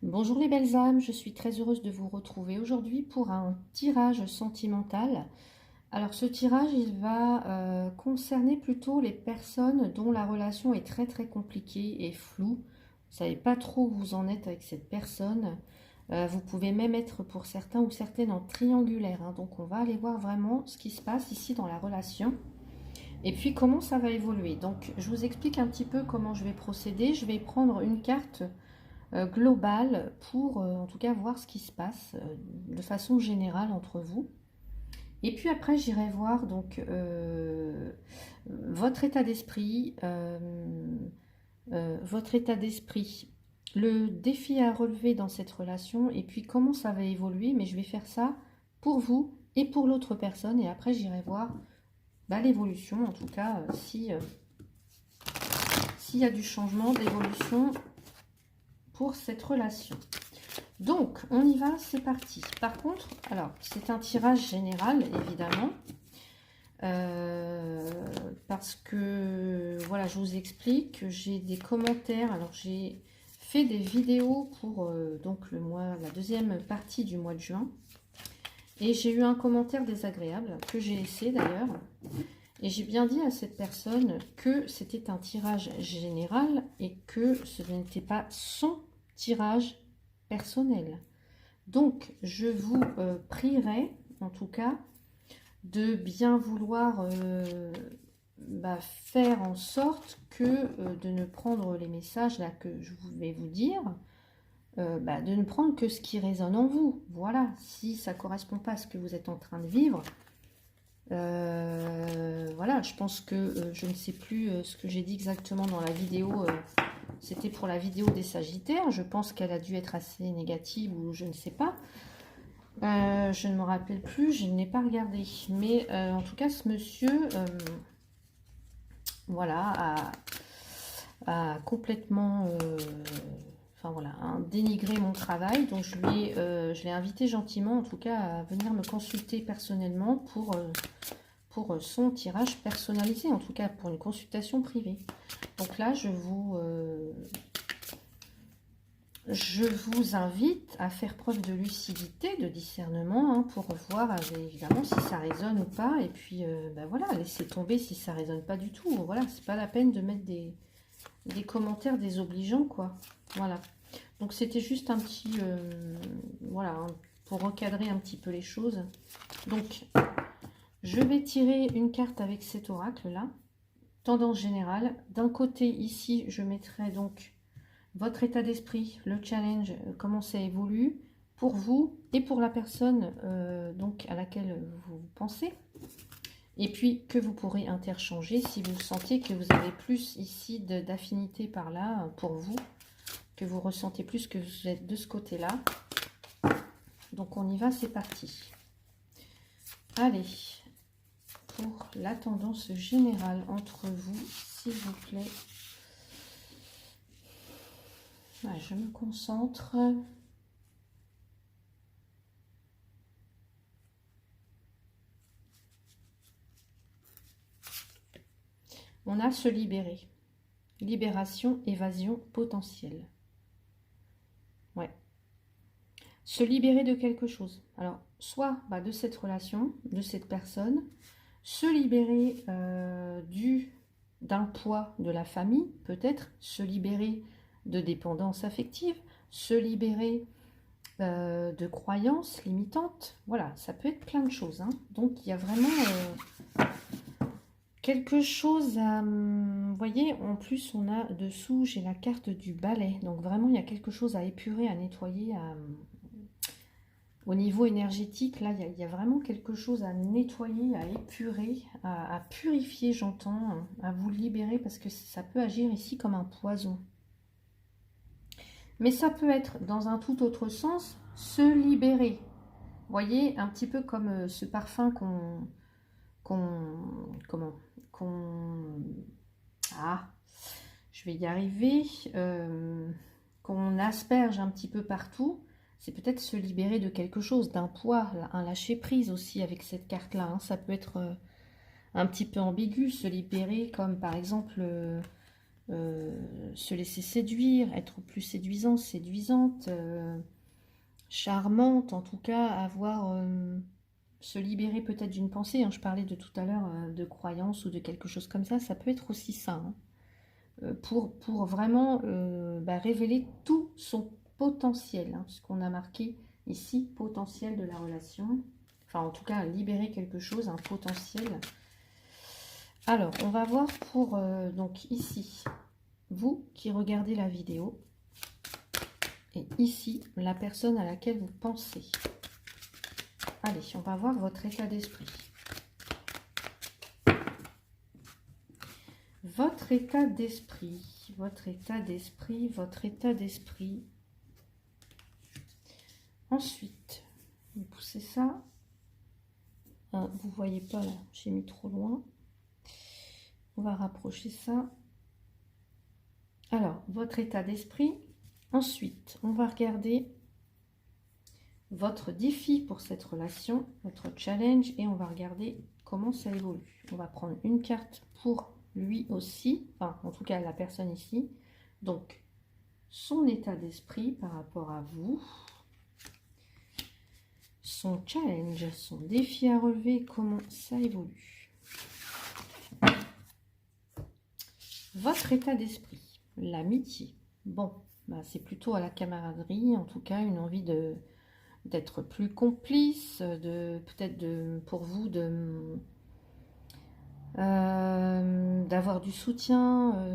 Bonjour les belles âmes, je suis très heureuse de vous retrouver aujourd'hui pour un tirage sentimental. Alors ce tirage, il va concerner plutôt les personnes dont la relation est très compliquée et floue. Vous ne savez pas trop où vous en êtes avec cette personne. Vous pouvez même être pour certains ou certaines en triangulaire, hein. Donc on va aller voir vraiment ce qui se passe ici dans la relation. Et puis comment ça va évoluer. Donc je vous explique un petit peu comment je vais procéder. Je vais prendre une carte globale pour en tout cas voir ce qui se passe de façon générale entre vous. Et puis après j'irai voir donc votre état d'esprit, le défi à relever dans cette relation et puis comment ça va évoluer. Mais je vais faire ça pour vous et pour l'autre personne et après j'irai voir l'évolution, en tout cas si s'il y a du changement d'évolution pour cette relation. Donc, on y va, c'est parti. Par contre, alors, c'est un tirage général, évidemment, parce que, voilà, je vous explique que j'ai des commentaires. Alors, j'ai fait des vidéos pour donc la deuxième partie du mois de juin, et j'ai eu un commentaire désagréable, que j'ai laissé d'ailleurs, et j'ai bien dit à cette personne que c'était un tirage général, et que ce n'était pas son tirage personnel. Donc, je vous prierai, en tout cas, de bien vouloir faire en sorte que de ne prendre les messages là que je vais vous dire, de ne prendre que ce qui résonne en vous. Voilà, si ça ne correspond pas à ce que vous êtes en train de vivre, voilà, je pense que je ne sais plus ce que j'ai dit exactement dans la vidéo. C'était pour la vidéo des Sagittaires. Je pense qu'elle a dû être assez négative ou je ne sais pas. Je ne me rappelle plus, je n'ai pas regardé. Mais en tout cas, ce monsieur, voilà, a complètement, enfin voilà, dénigré mon travail. Donc je l'ai invité gentiment, en tout cas, à venir me consulter personnellement pour son tirage personnalisé, en tout cas pour une consultation privée. Donc là, je vous invite à faire preuve de lucidité, de discernement, hein, pour voir évidemment si ça résonne ou pas. Et puis, voilà, laissez tomber si ça résonne pas du tout. Voilà, c'est pas la peine de mettre des commentaires désobligeants, quoi. Voilà. Donc, c'était juste un petit... voilà, hein, pour recadrer un petit peu les choses. Donc, je vais tirer une carte avec cet oracle-là. Tendance générale. D'un côté, ici, je mettrai donc votre état d'esprit, le challenge, comment ça évolue pour vous et pour la personne donc à laquelle vous pensez. Et puis que vous pourrez interchanger si vous sentez que vous avez plus ici d'affinité par là pour vous, que vous ressentez plus que vous êtes de ce côté-là. Donc on y va, c'est parti. Allez, pour la tendance générale entre vous, s'il vous plaît. Ouais, je me concentre. On a se libérer. Libération, évasion potentielle. Ouais. Se libérer de quelque chose. Alors, soit de cette relation, de cette personne, se libérer d'un poids de la famille, peut-être, se libérer de dépendance affective, se libérer de croyances limitantes. Voilà, ça peut être plein de choses, hein. Donc, il y a vraiment quelque chose à... Vous voyez, en plus, on a dessous, j'ai la carte du balai. Donc, vraiment, il y a quelque chose à épurer, à nettoyer, au niveau énergétique. Là, il y a vraiment quelque chose à nettoyer, à épurer, à purifier, j'entends, à vous libérer, parce que ça peut agir ici comme un poison. Mais ça peut être, dans un tout autre sens, se libérer. Vous voyez, un petit peu comme ce parfum je vais y arriver, qu'on asperge un petit peu partout. C'est peut-être se libérer de quelque chose, d'un poids, un lâcher-prise aussi avec cette carte-là, hein. Ça peut être un petit peu ambigu, se libérer, comme par exemple se laisser séduire, être plus séduisant, séduisante, charmante, en tout cas, avoir, se libérer peut-être d'une pensée, hein. Je parlais de tout à l'heure de croyance ou de quelque chose comme ça peut être aussi ça, hein. Pour vraiment révéler tout son potentiel, hein, ce qu'on a marqué ici, potentiel de la relation, enfin en tout cas libérer quelque chose, un potentiel. Alors on va voir pour donc ici, vous qui regardez la vidéo, et ici la personne à laquelle vous pensez. Allez, on va voir votre état d'esprit. Votre état d'esprit, votre état d'esprit, votre état d'esprit. Ensuite, vous poussez ça. Ah, vous voyez pas là, j'ai mis trop loin. On va rapprocher ça. Alors, votre état d'esprit. Ensuite, on va regarder votre défi pour cette relation, votre challenge, et on va regarder comment ça évolue. On va prendre une carte pour lui aussi, enfin en tout cas la personne ici. Donc, son état d'esprit par rapport à vous, son challenge, son défi à relever, comment ça évolue. Votre état d'esprit, l'amitié. Bon, c'est plutôt à la camaraderie, en tout cas une envie d'être plus complice, peut-être pour vous d'avoir du soutien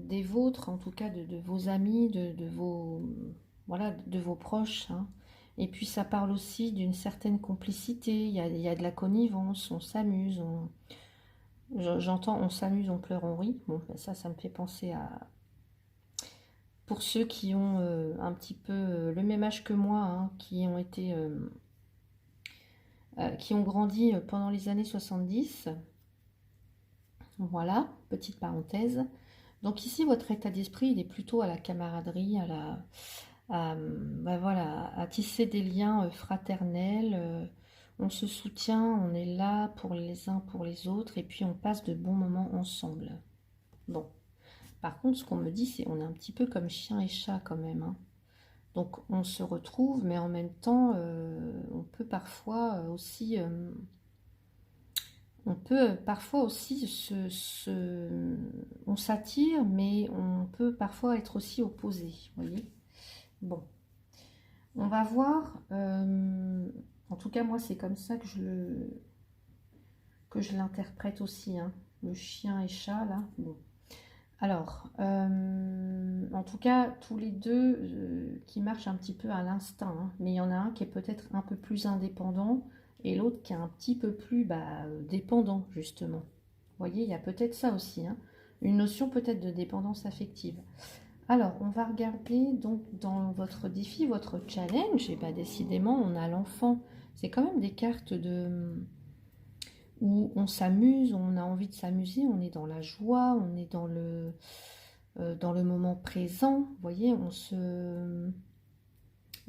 des vôtres, en tout cas de vos amis, de vos voilà, de vos proches, hein. Et puis ça parle aussi d'une certaine complicité, il y a de la connivence, on s'amuse, j'entends on s'amuse, on pleure, on rit. Bon, ça me fait penser à pour ceux qui ont un petit peu le même âge que moi, hein, qui ont été qui ont grandi pendant les années 70. Voilà, petite parenthèse. Donc ici, votre état d'esprit, il est plutôt à la camaraderie, voilà, à tisser des liens fraternels. On se soutient, on est là pour les uns pour les autres, et puis on passe de bons moments ensemble. Bon, par contre, ce qu'on me dit, c'est on est un petit peu comme chien et chat quand même, hein. Donc on se retrouve, mais en même temps, on peut parfois aussi... on peut parfois aussi on s'attire, mais on peut parfois être aussi opposé, vous voyez. Bon, on va voir. En tout cas, moi, c'est comme ça que je l'interprète aussi, hein, le chien et chat, là. Bon. Alors, en tout cas, tous les deux qui marchent un petit peu à l'instinct, hein, mais il y en a un qui est peut-être un peu plus indépendant, et l'autre qui est un petit peu plus dépendant, justement. Vous voyez, il y a peut-être ça aussi, hein, une notion peut-être de dépendance affective. Alors, on va regarder donc dans votre défi, votre challenge, et décidément, on a l'enfant. C'est quand même des cartes où on s'amuse, on a envie de s'amuser, on est dans la joie, on est dans le moment présent. Vous voyez,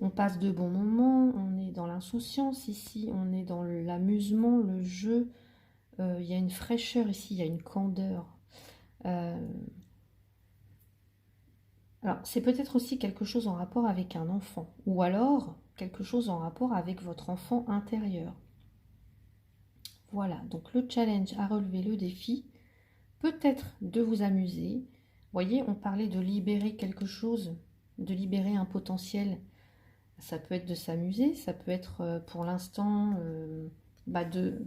on passe de bons moments, on est dans l'insouciance ici, on est dans l'amusement, le jeu. Il y a une fraîcheur ici, il y a une candeur. Alors, c'est peut-être aussi quelque chose en rapport avec un enfant, ou alors quelque chose en rapport avec votre enfant intérieur. Voilà, donc le challenge à relever, le défi, peut-être de vous amuser. Vous voyez, on parlait de libérer quelque chose, de libérer un potentiel. Ça peut être de s'amuser, ça peut être pour l'instant de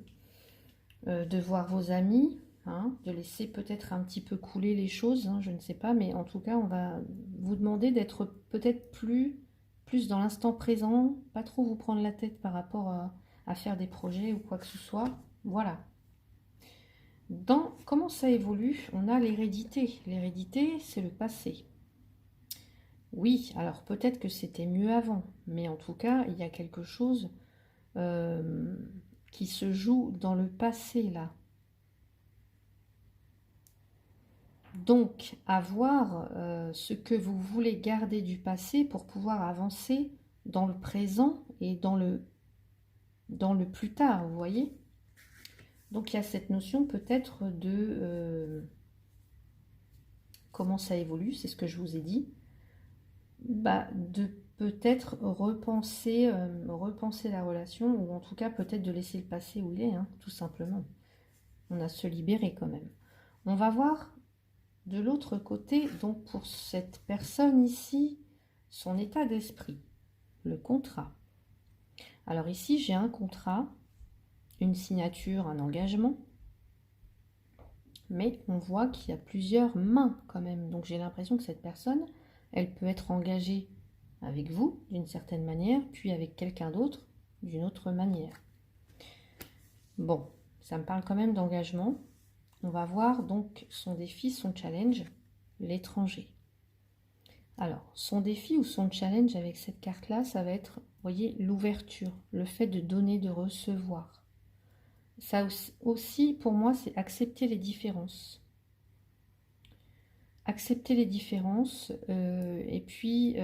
voir vos amis, hein, de laisser peut-être un petit peu couler les choses, hein, je ne sais pas, mais en tout cas, on va vous demander d'être peut-être plus dans l'instant présent, pas trop vous prendre la tête par rapport à faire des projets ou quoi que ce soit. Voilà. Comment ça évolue? On a l'hérédité. L'hérédité, c'est le passé. Oui, alors peut-être que c'était mieux avant, mais en tout cas, il y a quelque chose qui se joue dans le passé, là. Donc, à voir ce que vous voulez garder du passé pour pouvoir avancer dans le présent et dans le plus tard, vous voyez? Donc, il y a cette notion peut-être comment ça évolue, c'est ce que je vous ai dit, bah, de peut-être repenser, repenser la relation, ou en tout cas peut-être de laisser le passé où il est, hein, tout simplement. On a se libérer quand même. On va voir de l'autre côté, donc pour cette personne ici, son état d'esprit, le contrat. Alors ici, j'ai un contrat, une signature, un engagement, mais on voit qu'il y a plusieurs mains quand même. Donc j'ai l'impression que cette personne, elle peut être engagée avec vous d'une certaine manière, puis avec quelqu'un d'autre d'une autre manière. Bon, ça me parle quand même d'engagement. On va voir donc son défi, son challenge, l'étranger. Alors, son défi ou son challenge avec cette carte-là, ça va être, vous voyez, l'ouverture, le fait de donner, de recevoir. Ça aussi, pour moi, c'est accepter les différences. Accepter les différences, et puis...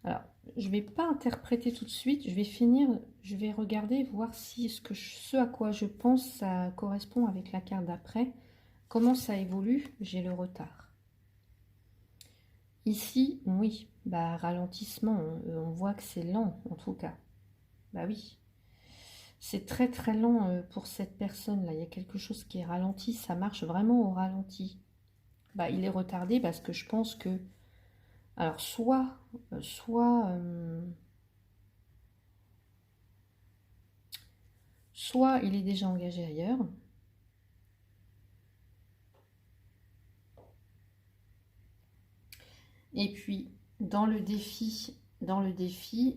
alors, je ne vais pas interpréter tout de suite, je vais finir, je vais regarder, voir si ce à quoi je pense, ça correspond avec la carte d'après. Comment ça évolue? J'ai le retard. Ici, oui, bah, ralentissement, on voit que c'est lent en tout cas. Bah oui, c'est très très lent pour cette personne-là. Il y a quelque chose qui est ralenti, ça marche vraiment au ralenti. Bah, il est retardé parce que je pense que... Alors, soit il est déjà engagé ailleurs, et puis dans le défi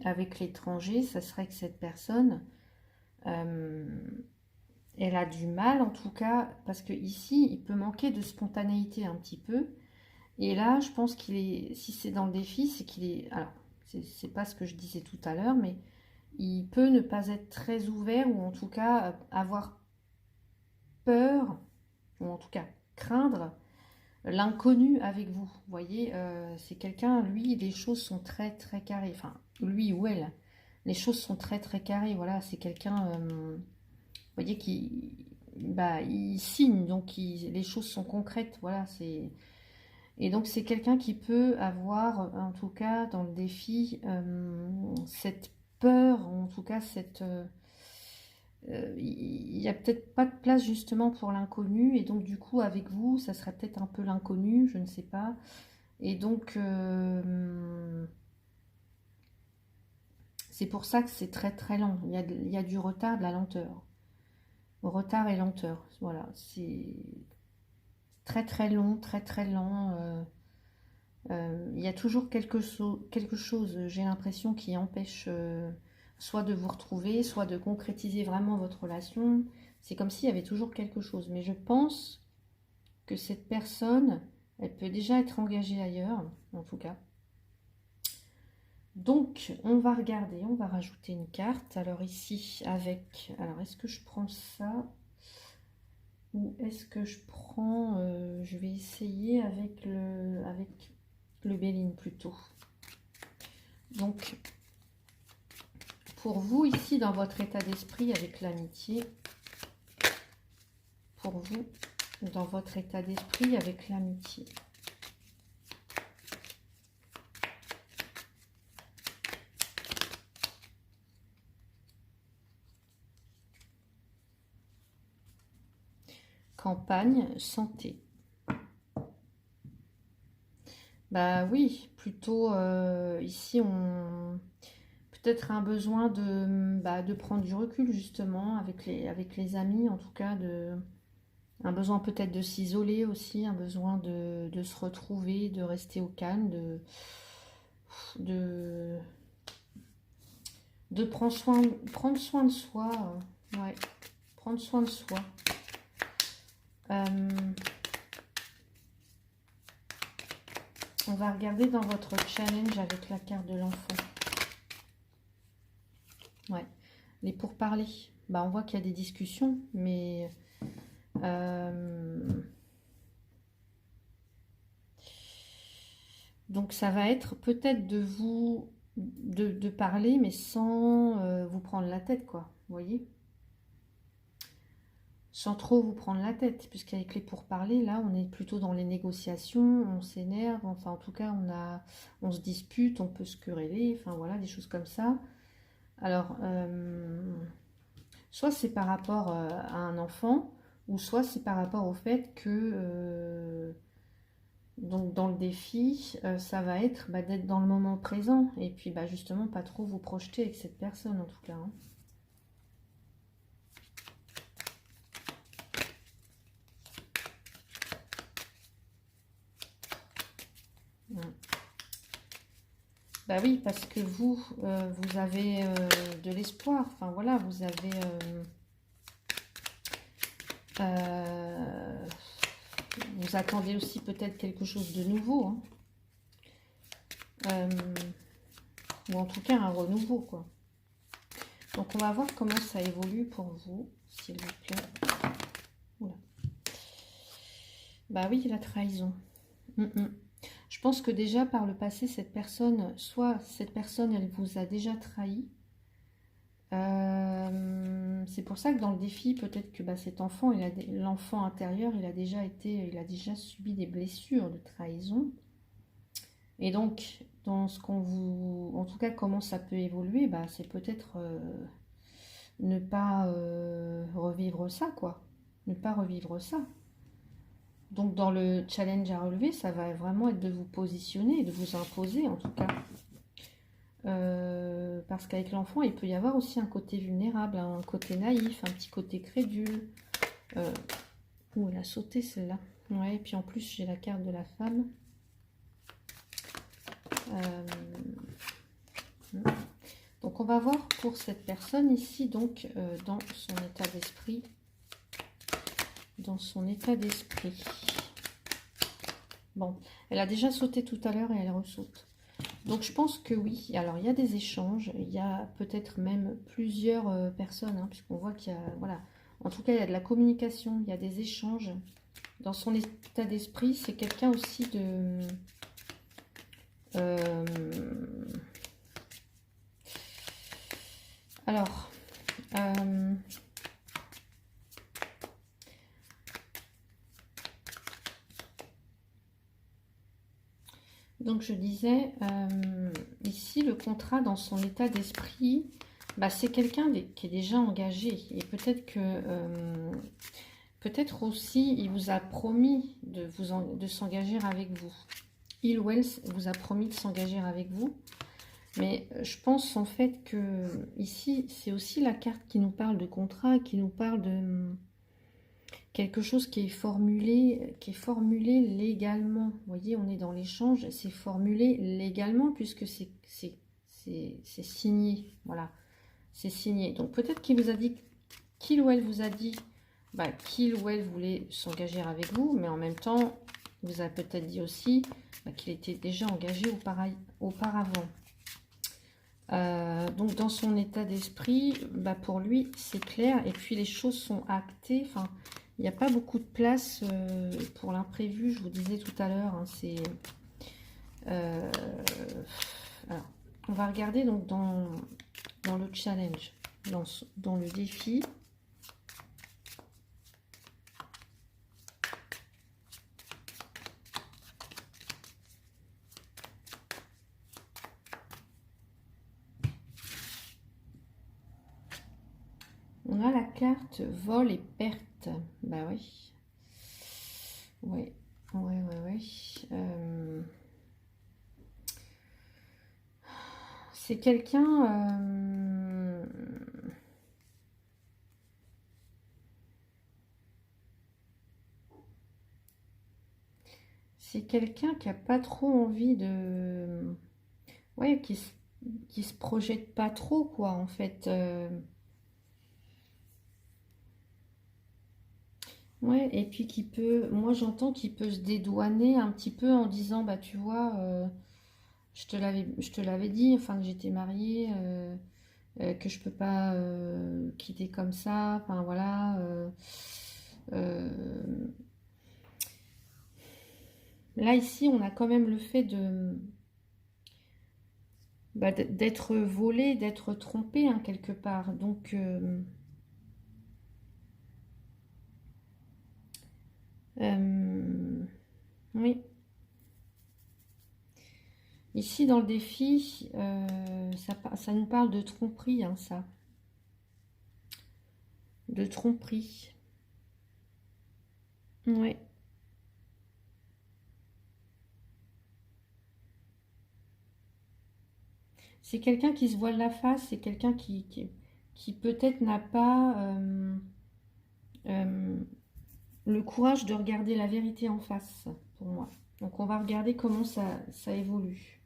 avec l'étranger, ça serait que cette personne, elle a du mal en tout cas, parce que ici, il peut manquer de spontanéité un petit peu. Et là, je pense qu'il est, si c'est dans le défi, c'est qu'il est, alors, c'est pas ce que je disais tout à l'heure, mais il peut ne pas être très ouvert, ou en tout cas avoir peur, ou en tout cas craindre l'inconnu avec vous. Vous voyez, c'est quelqu'un, lui, les choses sont très très carrées, enfin, lui ou elle, les choses sont très très carrées, voilà, c'est quelqu'un, vous voyez, qui, bah, il signe, donc les choses sont concrètes, voilà, c'est... Et donc c'est quelqu'un qui peut avoir, en tout cas dans le défi, cette peur, en tout cas il n'y a peut-être pas de place justement pour l'inconnu, et donc du coup avec vous, ça serait peut-être un peu l'inconnu, je ne sais pas. Et donc c'est pour ça que c'est très très lent, il y a du retard, de la lenteur. Retard et lenteur, voilà, c'est très très long, très très lent. Il y a toujours quelque chose, j'ai l'impression, qui empêche soit de vous retrouver, soit de concrétiser vraiment votre relation. C'est comme s'il y avait toujours quelque chose. Mais je pense que cette personne, elle peut déjà être engagée ailleurs, en tout cas. Donc, on va regarder, on va rajouter une carte. Alors ici, avec... Alors, est-ce que je prends ça? Ou est-ce que je prends... je vais essayer avec le Béline plutôt. Donc, pour vous, ici, dans votre état d'esprit avec l'amitié, pour vous, dans votre état d'esprit avec l'amitié. Campagne, santé. Bah oui, plutôt ici, on... Peut-être un besoin de prendre du recul justement avec les amis, en tout cas, un besoin peut-être de s'isoler aussi, un besoin de se retrouver, de rester au calme, de, de prendre soin de soi, ouais, prendre soin de soi. On va regarder dans votre challenge avec la carte de l'enfant. Ouais, les pourparlers. Bah, on voit qu'il y a des discussions, mais donc ça va être peut-être de parler, mais sans vous prendre la tête, quoi. Vous voyez? sans trop vous prendre la tête, puisqu'avec les pourparlers, là, on est plutôt dans les négociations, on s'énerve, enfin, en tout cas, on se dispute, on peut se quereller, enfin, voilà, des choses comme ça. Alors, soit c'est par rapport à un enfant, ou soit c'est par rapport au fait que, donc, dans le défi, ça va être d'être dans le moment présent, et puis, justement, pas trop vous projeter avec cette personne, en tout cas, hein. Bah oui, parce que vous avez de l'espoir. Enfin voilà, vous avez... vous attendez aussi peut-être quelque chose de nouveau, hein. Ou en tout cas un renouveau, quoi. Donc on va voir comment ça évolue pour vous, s'il vous plaît. Oula. Bah oui, la trahison. Je pense que déjà par le passé, cette personne, soit cette personne, elle vous a déjà trahi. C'est pour ça que dans le défi, peut-être que cet enfant, l'enfant intérieur, il a déjà subi des blessures de trahison. Et donc, dans ce qu'on vous, en tout cas, comment ça peut évoluer, c'est peut-être ne pas revivre ça, quoi. Ne pas revivre ça. Donc, dans le challenge à relever, ça va vraiment être de vous positionner, de vous imposer, en tout cas. Parce qu'avec l'enfant, il peut y avoir aussi un côté vulnérable, un côté naïf, un petit côté crédule. Ouh, elle a sauté celle-là. Ouais, et puis en plus, j'ai la carte de la femme. Donc, on va voir pour cette personne ici, donc, dans son état d'esprit. Dans son état d'esprit. Bon, elle a déjà sauté tout à l'heure et elle ressaute. Donc je pense que oui, alors il y a des échanges, il y a peut-être même plusieurs personnes, hein, puisqu'on voit qu'il y a, voilà, en tout cas il y a de la communication, il y a des échanges. Dans son état d'esprit, c'est quelqu'un aussi de... alors... donc je disais, ici le contrat dans son état d'esprit, c'est quelqu'un qui est déjà engagé. Et peut-être que, peut-être aussi, il vous a promis de s'engager avec vous. Il ou elle vous a promis de s'engager avec vous. Mais je pense en fait que ici, c'est aussi la carte qui nous parle de contrat, qui nous parle de... quelque chose qui est formulé légalement. Vous voyez, on est dans l'échange, c'est formulé légalement puisque c'est signé. Voilà, c'est signé. Donc peut-être qu'il vous a dit, qu'il ou elle vous a dit qu'il ou elle voulait s'engager avec vous, mais en même temps, il vous a peut-être dit aussi qu'il était déjà engagé auparavant. Donc dans son état d'esprit, pour lui, c'est clair. Et puis les choses sont actées. Enfin, il n'y a pas beaucoup de place pour l'imprévu, je vous disais tout à l'heure. Hein, alors, on va regarder donc dans le challenge, dans le défi. On a la carte vol et perte. Bah oui. Ouais. C'est quelqu'un... c'est quelqu'un qui a pas trop envie de... Ouais, qui se projette pas trop, quoi, en fait. Ouais, et puis qui peut... Moi, j'entends qu'il peut se dédouaner un petit peu en disant, tu vois, je te l'avais dit, enfin, que j'étais mariée, que je peux pas quitter comme ça, enfin, voilà... là, ici, on a quand même le fait de... d'être volé, d'être trompé, hein, quelque part. Donc, Oui. Ici, dans le défi, ça nous parle de tromperie, hein, ça. De tromperie. Oui. C'est quelqu'un qui se voile la face, c'est quelqu'un qui peut-être n'a pas euh, le courage de regarder la vérité en face, pour moi. Donc on va regarder comment ça évolue.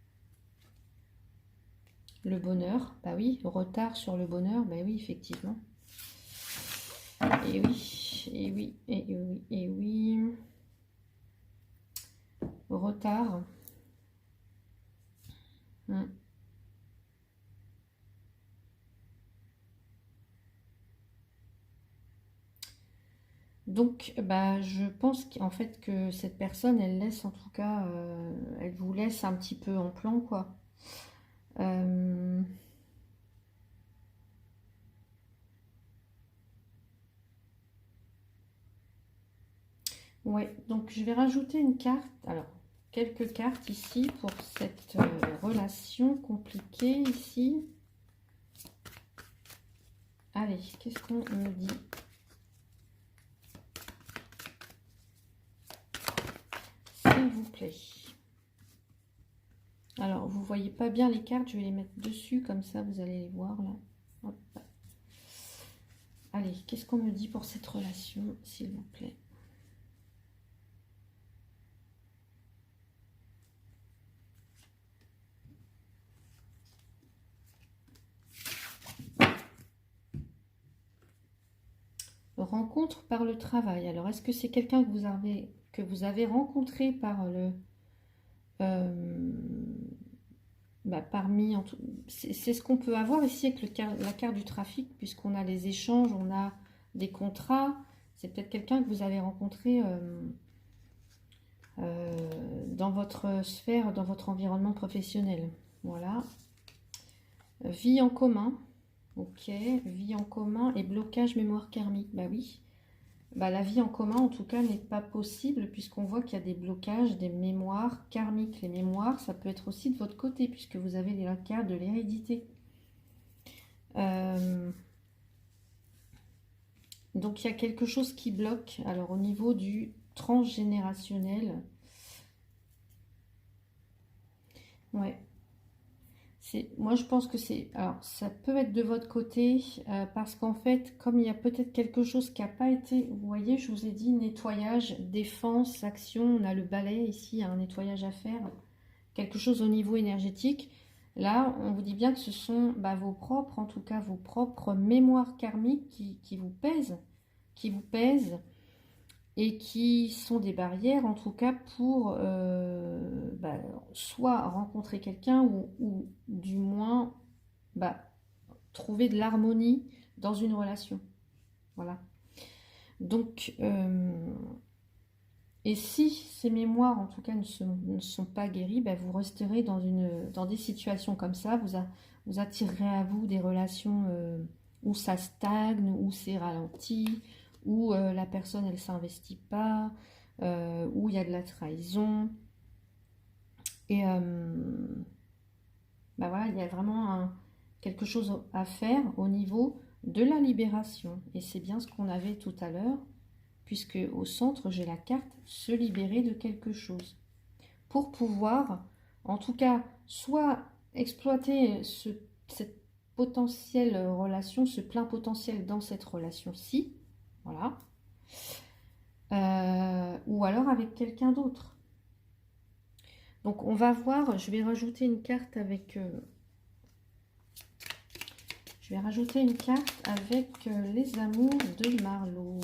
Le bonheur, bah oui, retard sur le bonheur, bah oui, effectivement. Et oui, et oui, et oui, et oui. Retard. Donc, bah, je pense qu'en fait que cette personne, elle laisse en tout cas, elle vous laisse un petit peu en plan, quoi. Euh, ouais, donc je vais rajouter une carte, alors quelques cartes ici pour cette relation compliquée ici. Allez, qu'est-ce qu'on me dit? S'il vous plaît. Alors, vous voyez pas bien les cartes, je vais les mettre dessus, comme ça vous allez les voir là. Hop. Allez, qu'est-ce qu'on me dit pour cette relation, s'il vous plaît? Rencontre par le travail. Alors, est-ce que c'est quelqu'un que vous avez rencontré par le... parmi... C'est ce qu'on peut avoir ici avec la carte du trafic, puisqu'on a les échanges, on a des contrats. C'est peut-être quelqu'un que vous avez rencontré dans votre sphère, dans votre environnement professionnel. Voilà. Vie en commun. Ok, vie en commun et blocage mémoire karmique. Bah oui. Bah, la vie en commun, en tout cas, n'est pas possible puisqu'on voit qu'il y a des blocages, des mémoires karmiques. Les mémoires, ça peut être aussi de votre côté puisque vous avez la carte de l'hérédité. Donc, il y a quelque chose qui bloque. Alors, au niveau du transgénérationnel, ouais. Moi, je pense que c'est... Alors, ça peut être de votre côté, parce qu'en fait, comme il y a peut-être quelque chose qui n'a pas été... Vous voyez, je vous ai dit nettoyage, défense, action. On a le balai ici, il y a un nettoyage à faire. Quelque chose au niveau énergétique. Là, on vous dit bien que ce sont vos propres, en tout cas, vos propres mémoires karmiques qui vous pèsent et qui sont des barrières en tout cas pour soit rencontrer quelqu'un ou du moins trouver de l'harmonie dans une relation. Voilà. Donc, et si ces mémoires en tout cas ne sont pas guéries, vous resterez dans des situations comme ça, vous attirerez à vous des relations où ça stagne, où c'est ralenti, où la personne elle s'investit pas, où il y a de la trahison. Et voilà, il y a vraiment quelque chose à faire au niveau de la libération. Et c'est bien ce qu'on avait tout à l'heure, puisque au centre, j'ai la carte se libérer de quelque chose. Pour pouvoir, en tout cas, soit exploiter cette potentielle relation, ce plein potentiel dans cette relation-ci, voilà, ou alors avec quelqu'un d'autre. Donc on va voir, je vais rajouter une carte avec... je vais rajouter une carte avec les amours de Marlo.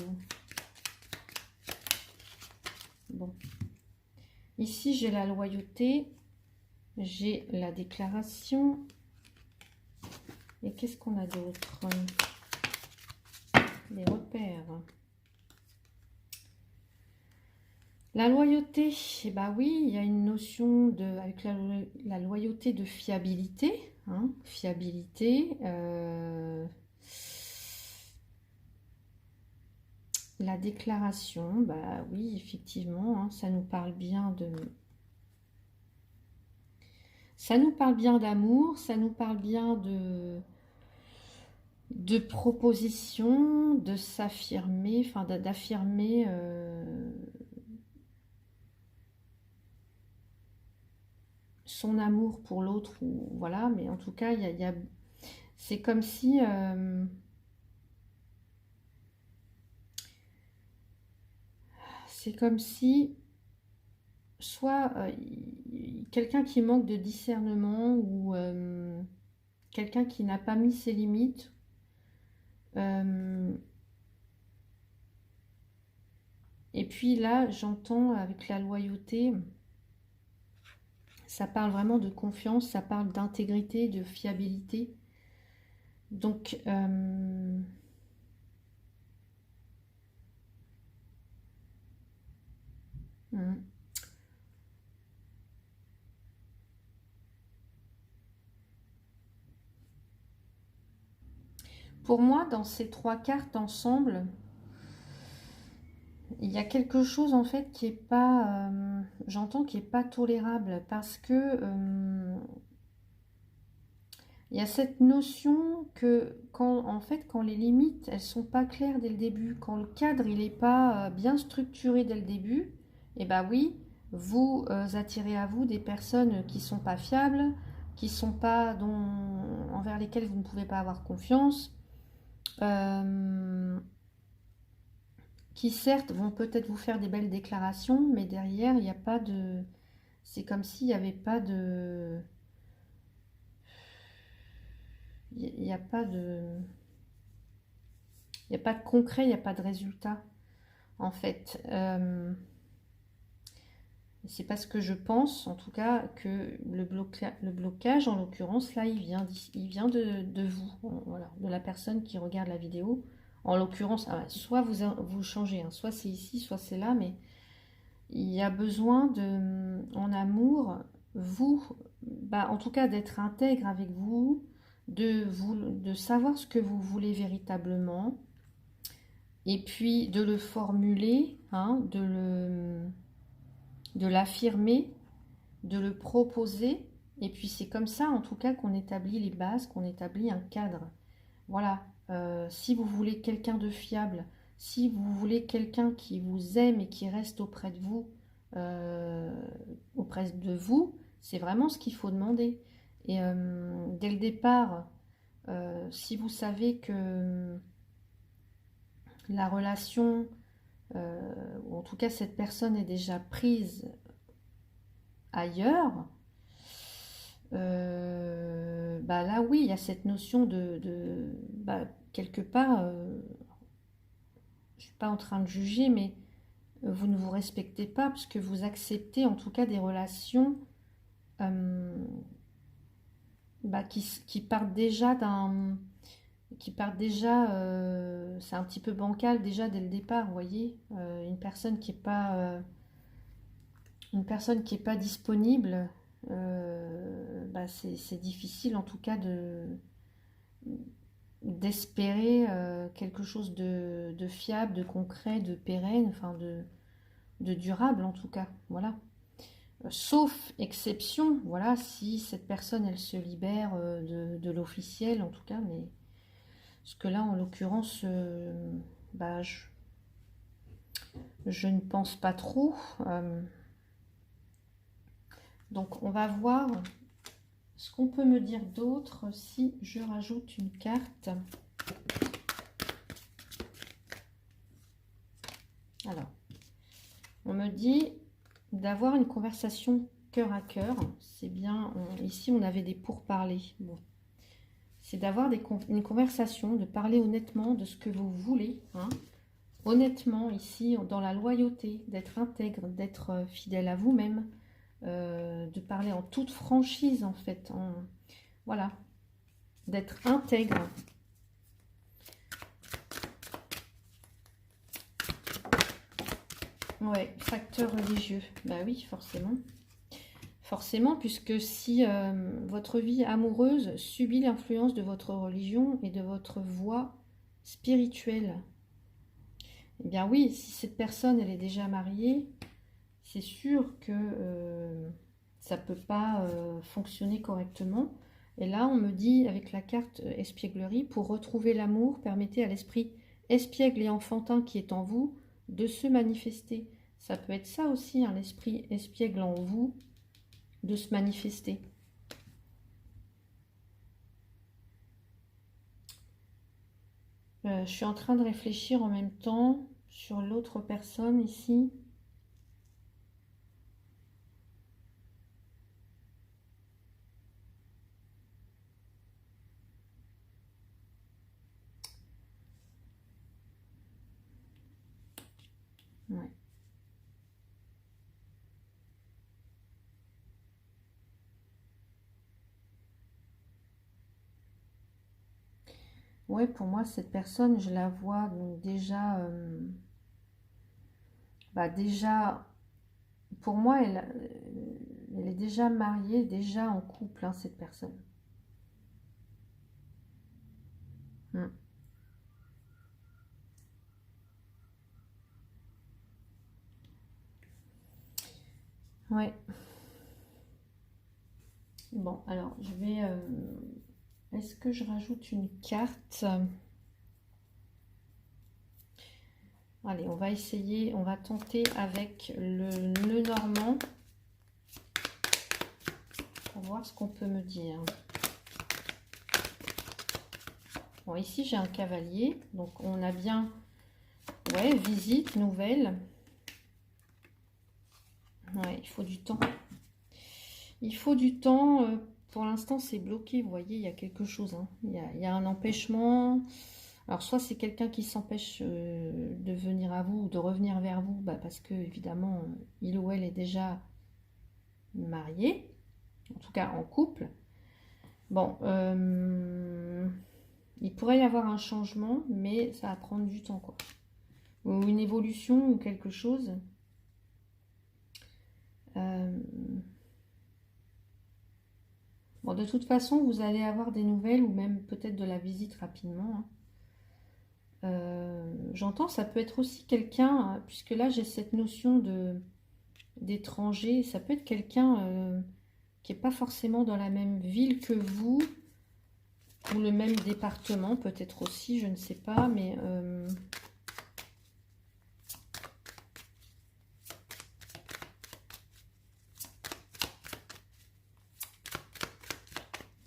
Bon. Ici, j'ai la loyauté, j'ai la déclaration. Et qu'est-ce qu'on a d'autre? Les repères. La loyauté, eh ben oui, il y a une notion avec la loyauté de fiabilité. Hein, fiabilité. La déclaration, bah oui, effectivement, hein, ça nous parle bien de... Ça nous parle bien d'amour, ça nous parle bien de proposition, de s'affirmer, enfin d'affirmer son amour pour l'autre, ou voilà, mais en tout cas, c'est comme si... c'est comme si soit quelqu'un qui manque de discernement ou quelqu'un qui n'a pas mis ses limites, euh, et puis là j'entends avec la loyauté, ça parle vraiment de confiance, ça parle d'intégrité, de fiabilité. Donc hmm. Pour moi, dans ces trois cartes ensemble, il y a quelque chose en fait qui est pas, j'entends qui est pas tolérable parce que il y a cette notion que quand en fait quand les limites elles sont pas claires dès le début, quand le cadre il est pas bien structuré dès le début, et bah oui, vous attirez à vous des personnes qui sont pas fiables, qui sont pas envers lesquelles vous ne pouvez pas avoir confiance. Euh, qui certes vont peut-être vous faire des belles déclarations, mais derrière, il n'y a pas de... C'est comme s'il n'y avait pas de... Il n'y a pas de... Il n'y a pas de concret, il n'y a pas de résultat, en fait. C'est parce que je pense, en tout cas, que le blocage, en l'occurrence, là, il vient de vous, voilà, de la personne qui regarde la vidéo. En l'occurrence, soit vous changez, hein, soit c'est ici, soit c'est là, mais il y a besoin en amour, vous, bah, en tout cas d'être intègre avec vous, de savoir ce que vous voulez véritablement, et puis de le formuler, hein, de l'affirmer, de le proposer, et puis c'est comme ça en tout cas qu'on établit les bases, qu'on établit un cadre. Voilà, si vous voulez quelqu'un de fiable, si vous voulez quelqu'un qui vous aime et qui reste euh, auprès de vous, c'est vraiment ce qu'il faut demander. Et dès le départ, si vous savez que la relation, ou en tout cas cette personne est déjà prise ailleurs, bah là oui, il y a cette notion bah, quelque part, je suis pas en train de juger, mais vous ne vous respectez pas parce que vous acceptez en tout cas des relations euh, bah, qui partent déjà c'est un petit peu bancal déjà dès le départ, vous voyez. Une personne qui est pas disponible, bah, c'est difficile en tout cas d'espérer quelque chose de fiable, de concret, de pérenne, enfin de durable en tout cas, voilà. Sauf exception, voilà, si cette personne elle se libère de l'officiel en tout cas, mais parce que là en l'occurrence, bah, je ne pense pas trop. Donc on va voir ce qu'on peut me dire d'autre si je rajoute une carte. Alors, on me dit d'avoir une conversation cœur à cœur. C'est bien, ici on avait des pourparlers. Bon. C'est d'avoir une conversation, de parler honnêtement de ce que vous voulez. Hein. Honnêtement, ici, dans la loyauté, d'être intègre, d'être fidèle à vous-même, de parler en toute franchise en fait. Voilà, d'être intègre. Ouais, facteur religieux. Bah oui, forcément. Forcément, puisque si votre vie amoureuse subit l'influence de votre religion et de votre voie spirituelle, Eh bien oui, si cette personne, elle est déjà mariée, c'est sûr que ça ne peut pas fonctionner correctement. Et là, on me dit, avec la carte espièglerie, pour retrouver l'amour, permettez à l'esprit espiègle et enfantin qui est en vous de se manifester. Ça peut être ça aussi, hein, l'esprit espiègle en vous, de se manifester. Je suis en train de réfléchir en même temps sur l'autre personne ici. Ouais. Ouais, pour moi, cette personne, je la vois donc déjà, déjà, pour moi, elle est déjà mariée, déjà en couple, hein, cette personne. Mm. Ouais. Bon, alors, je vais... est-ce que je rajoute une carte? Allez, on va essayer, on va tenter avec le nœud normand pour voir ce qu'on peut me dire. Bon, ici, j'ai un cavalier, donc on a bien, ouais, visite, nouvelle. Ouais, il faut du temps. Il faut du temps. Pour l'instant, c'est bloqué. Vous voyez, il y a quelque chose, hein. Il y a un empêchement. Alors, soit c'est quelqu'un qui s'empêche de venir à vous ou de revenir vers vous, bah, parce que, évidemment, il ou elle est déjà marié, en tout cas en couple. Bon, il pourrait y avoir un changement, mais ça va prendre du temps, quoi. Ou une évolution ou quelque chose. Bon, de toute façon, vous allez avoir des nouvelles ou même peut-être de la visite rapidement, hein. J'entends, ça peut être aussi quelqu'un, puisque là j'ai cette notion d'étranger, ça peut être quelqu'un qui n'est pas forcément dans la même ville que vous, ou le même département, peut-être aussi, je ne sais pas, mais...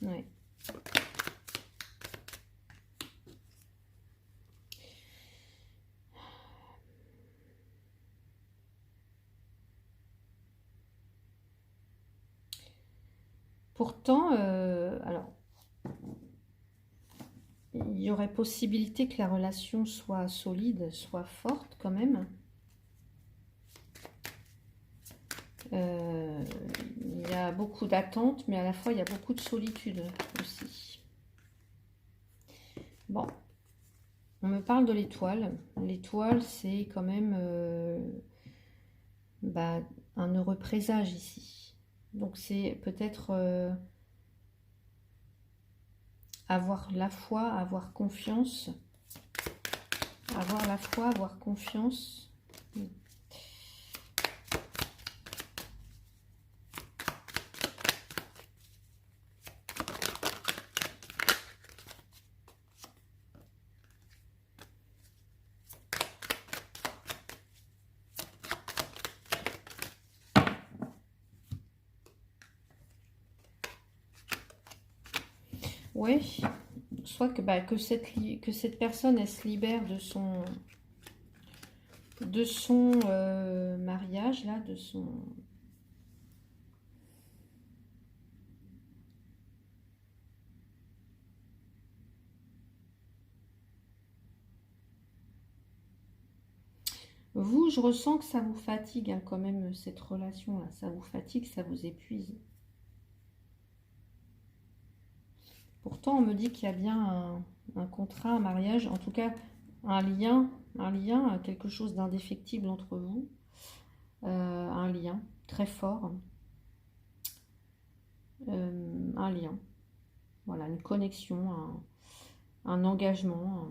ouais. Pourtant, alors, il y aurait possibilité que la relation soit solide, soit forte quand même. Il y a beaucoup d'attentes, mais à la fois il y a beaucoup de solitude aussi. Bon, on me parle de l'étoile. L'étoile, c'est quand même un heureux présage ici. Donc c'est peut-être avoir la foi, avoir confiance. Avoir la foi, avoir confiance. Oui, soit que cette personne, elle se libère de son mariage, là, de son... Vous, je ressens que ça vous fatigue, hein, quand même, cette relation-là. Ça vous fatigue, ça vous épuise. Pourtant, on me dit qu'il y a bien un contrat, un mariage, en tout cas, un lien, quelque chose d'indéfectible entre vous. Un lien très fort. Un lien. Voilà, une connexion, un engagement.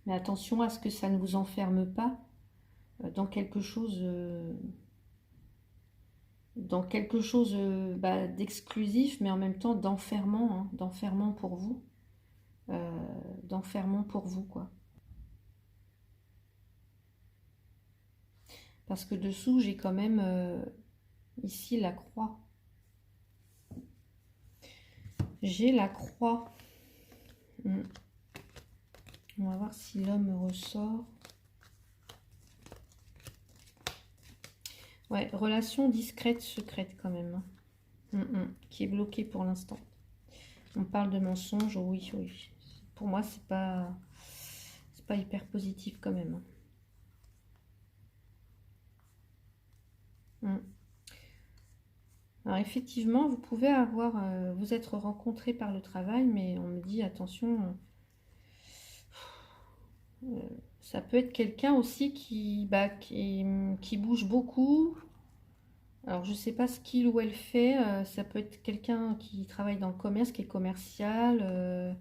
Mais attention à ce que ça ne vous enferme pas dans quelque chose, d'exclusif, mais en même temps d'enfermant, hein, d'enfermant pour vous. D'enfermant pour vous, quoi. Parce que dessous, j'ai quand même ici la croix. J'ai la croix. On va voir si l'homme ressort. Ouais, relation discrète, secrète quand même. Qui est bloquée pour l'instant. On parle de mensonge, oui, oui. Pour moi, c'est pas hyper positif quand même. Alors effectivement, vous pouvez avoir, vous être rencontrés par le travail, mais on me dit attention, ça peut être quelqu'un aussi qui bouge beaucoup. Alors je sais pas ce qu'il ou elle fait, ça peut être quelqu'un qui travaille dans le commerce, qui est commercial,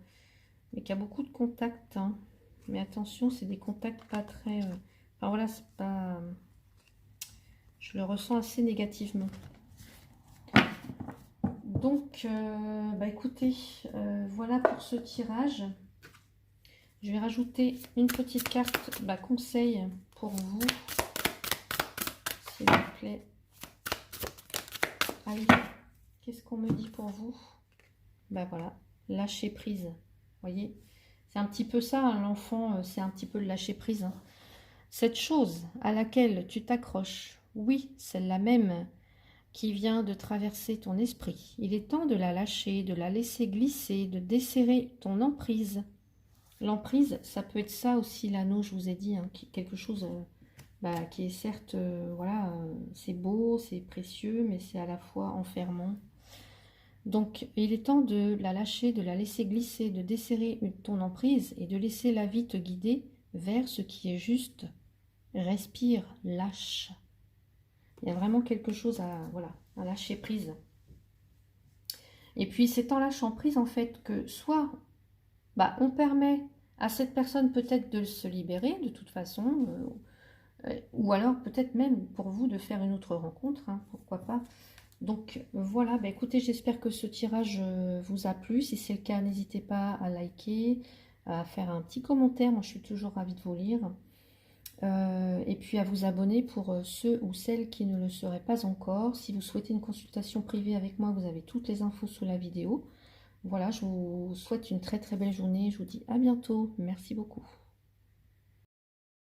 mais qui a beaucoup de contacts, hein. Mais attention, c'est des contacts pas très... Enfin voilà, c'est pas... Je le ressens assez négativement. Donc, écoutez, voilà pour ce tirage. Je vais rajouter une petite carte conseil pour vous, s'il vous plaît. Allez, qu'est-ce qu'on me dit pour vous? Voilà, lâcher prise. Voyez, c'est un petit peu ça, hein, l'enfant, c'est un petit peu le lâcher prise, hein. Cette chose à laquelle tu t'accroches, oui, celle-là même qui vient de traverser ton esprit. Il est temps de la lâcher, de la laisser glisser, de desserrer ton emprise. L'emprise, ça peut être ça aussi, l'anneau, je vous ai dit, hein, quelque chose qui est certes, voilà, c'est beau, c'est précieux, mais c'est à la fois enfermant. Donc, il est temps de la lâcher, de la laisser glisser, de desserrer ton emprise et de laisser la vie te guider vers ce qui est juste. Respire, lâche. Il y a vraiment quelque chose à lâcher prise. Et puis, c'est en lâchant prise, en fait, que soit on permet à cette personne peut-être de se libérer, de toute façon, ou alors peut-être même pour vous de faire une autre rencontre, hein, pourquoi pas. Donc voilà, écoutez, j'espère que ce tirage vous a plu. Si c'est le cas, n'hésitez pas à liker, à faire un petit commentaire. Moi, je suis toujours ravie de vous lire. Et puis à vous abonner pour ceux ou celles qui ne le seraient pas encore. Si vous souhaitez une consultation privée avec moi, vous avez toutes les infos sous la vidéo. Voilà, je vous souhaite une très très belle journée. Je vous dis à bientôt. Merci beaucoup.